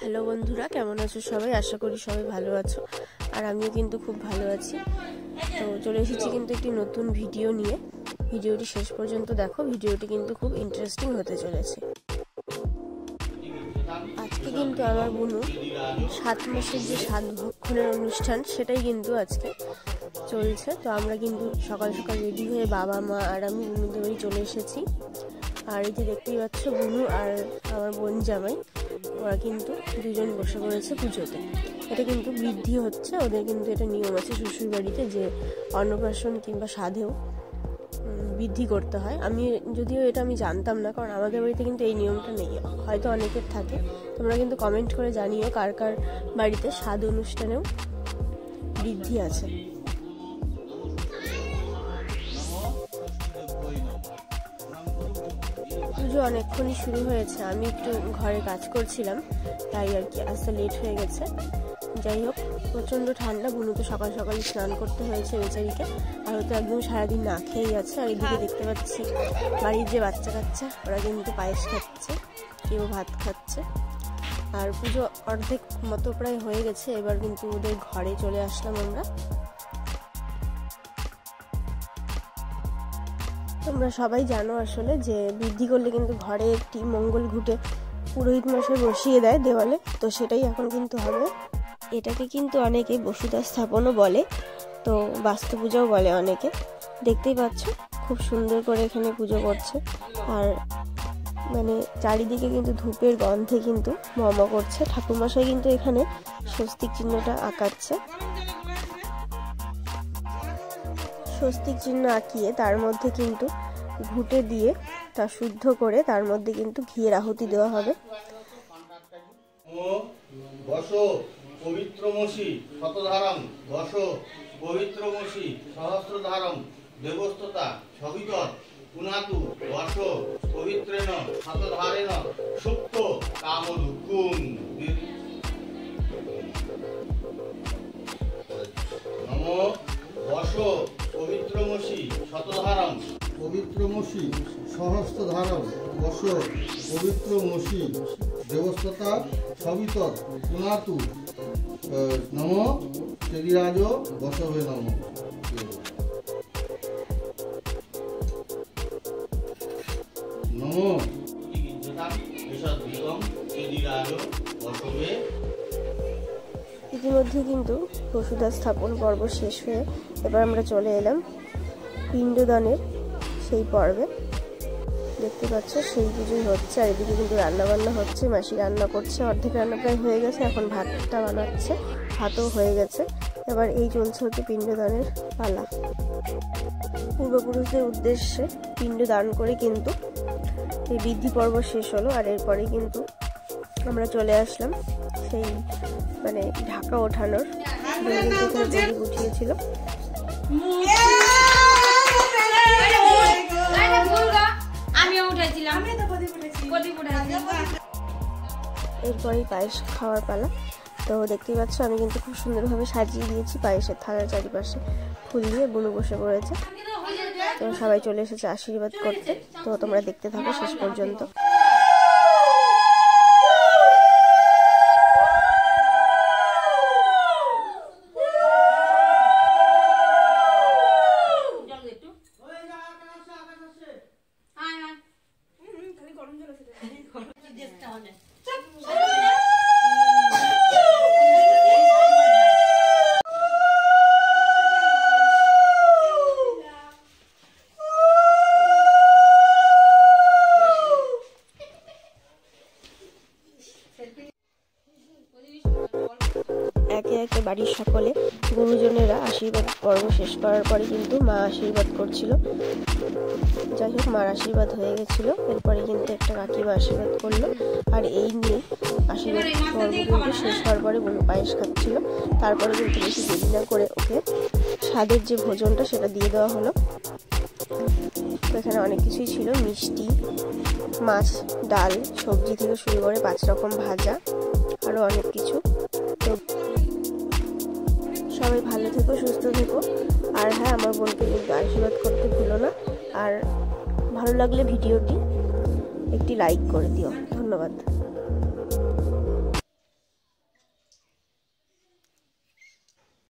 Hello বন্ধুরা, কেমন আছো সবাই? আশা করি সবাই ভালো আছো, আর আমিও কিন্তু খুব ভালো আছি। তো চলে এসেছি কিন্তু একটি নতুন ভিডিও নিয়ে। ভিডিওটি শেষ পর্যন্ত দেখো, ভিডিওটি কিন্তু খুব ইন্টারেস্টিং হতে চলেছে। আজকে কিন্তু আমার বুনু 7 মাসের যে সাত ভক্ষণের অনুষ্ঠান, সেটাই কিন্তু আজকে চলছে। তো আমরা কিন্তু সকাল সকাল রেডি হয়ে বাবা মা আর আমি বুনুদের বাড়ি চলে এসেছি। আর এই যে দেখতেই পাচ্ছ, বুনু আর আমার বোন জামাই ওরা কিন্তু দুজন বসে পড়েছে পুজোতে। এটা কিন্তু বৃদ্ধি হচ্ছে, ওদের কিন্তু এটা নিয়ম আছে শ্বশুর বাড়িতে যে অন্নপ্রাশন কিংবা সাধেও বৃদ্ধি করতে হয়। যদিও এটা আমি জানতাম না, কারণ আমাদের বাড়িতে কিন্তু এই নিয়মটা নেই, হয়তো অনেকের থাকে। তোমরা কিন্তু কমেন্ট করে জানিও কার কার বাড়িতে সাধ অনুষ্ঠানেও বৃদ্ধি আছে। পুজো অনেকক্ষণই শুরু হয়েছে, আমি একটু ঘরে কাজ করছিলাম, তাই আর কি আসতে লেট হয়ে গেছে। যাই হোক, প্রচণ্ড ঠান্ডা, বুনু তো সকাল সকাল স্নান করতে হয়েছে বেচারিকে, আর ও তো একদম সারাদিন না খেয়েই আছে। আর এদিকে দেখতে পাচ্ছি বাড়ির যে বাচ্চা কাচ্চা, ওরা কিন্তু পায়েস খাচ্ছে, কেউ ভাত খাচ্ছে। আর পুজো অর্ধেক মতো প্রায় হয়ে গেছে, এবার কিন্তু ওদের ঘরে চলে আসলাম আমরা। তোমরা সবাই জানো আসলে যে বৃদ্ধি করলে কিন্তু ঘরে একটি মঙ্গল ঘুঁটে পুরোহিত মশাই বসিয়ে দেয় দেওয়ালে, তো সেটাই এখন কিন্তু হবে। এটাকে কিন্তু অনেকে বসুধা স্থাপনও বলে, তো বাস্তু পূজাও বলে অনেকে। দেখতেই পাচ্ছ খুব সুন্দর করে এখানে পুজো করছে, আর মানে চারিদিকে কিন্তু ধূপের গন্ধে কিন্তু মম করছে। ঠাকুরমশাই কিন্তু এখানে স্বস্তিক চিহ্নটা আঁকাচ্ছে, স্বস্তিক চিহ্ন আঁকিয়ে তার মধ্যে কিন্তু ঘুঁটে দিয়ে তা শুদ্ধ করে তার মধ্যে কিন্তু ঘিয়ের আহুতি দেওয়া হবে। পবিত্রমসি শতধারম দশ পবিত্রমসি সহস্রধারম দেবস্ততা সবিতর পুনাতু দশ পবিত্রেণ শতধারেণ সুপ্ত কামদুঃখুম নমো দশ পবিত্রমসি শতধারম পবিত্রমসি সহস্রধারম দশ পবিত্রমসি দেবস্ততা সবিতর পুনাতু নম চেদিরাজ বসবে নম। নম চেদিরাজ বসবে। ইতিমধ্যে কিন্তু বসুধা স্থাপন পর্ব শেষ হয়ে এবার আমরা চলে এলাম পিণ্ডদানের সেই পর্বে। দেখতে পাচ্ছ সেই পুজোই হচ্ছে, আর এদিকে কিন্তু রান্না বান্না হচ্ছে, মাসি রান্না করছে, অর্ধেক রান্না প্রায় হয়ে গেছে, এখন ভাতটা বানাচ্ছে, ভাতও হয়ে গেছে। এবার এই চলছে হচ্ছে পিণ্ডদানের পালা। পূর্বপুরুষদের উদ্দেশ্যে পিণ্ড দান করে কিন্তু এই বৃদ্ধি পর্ব শেষ হলো, আর এরপরে কিন্তু আমরা চলে আসলাম সেই মানে ঢাকা ওঠানোর উঠিয়েছিল। এরপরেই পায়েস খাওয়ার পালা। তো দেখতেই পাচ্ছ আমি কিন্তু খুব সুন্দরভাবে সাজিয়ে দিয়েছি পায়েসের থালার চারিপাশে ফুল দিয়ে, বুনু বসে পড়েছে। তো সবাই চলে এসেছে আশীর্বাদ করতে, তো তোমরা দেখতে থাকো শেষ পর্যন্ত। একে একে বাড়ির সকলে গুরুজনেরা আশীর্বাদ পর্ব শেষ করার পরে কিন্তু মা আশীর্বাদ করছিল। যাই হোক, মার আশীর্বাদ হয়ে গেছিল, এরপরে কিন্তু একটা কাকিমা আশীর্বাদ করলো। আর এই নিয়ে আশীর্বাদ পর্ব কিন্তু শেষ হওয়ার পরে বুনু পায়েস খাচ্ছিল। তারপরে কিন্তু বেশি দেরি না করে ওকে স্বাদের যে ভোজনটা সেটা দিয়ে দেওয়া হলো। তো এখানে অনেক কিছুই ছিল, মিষ্টি, মাছ, ডাল, সবজি থেকে শুরু করে 5 রকম ভাজা, আরও অনেক কিছু। তো সবাই ভালো থেকো, সুস্থ থেকো, আর হ্যাঁ, আমার বোনকে কিন্তু আশীর্বাদ করতে ভুলো না। আর ভালো লাগলে ভিডিওটি একটি লাইক করে দিও। ধন্যবাদ।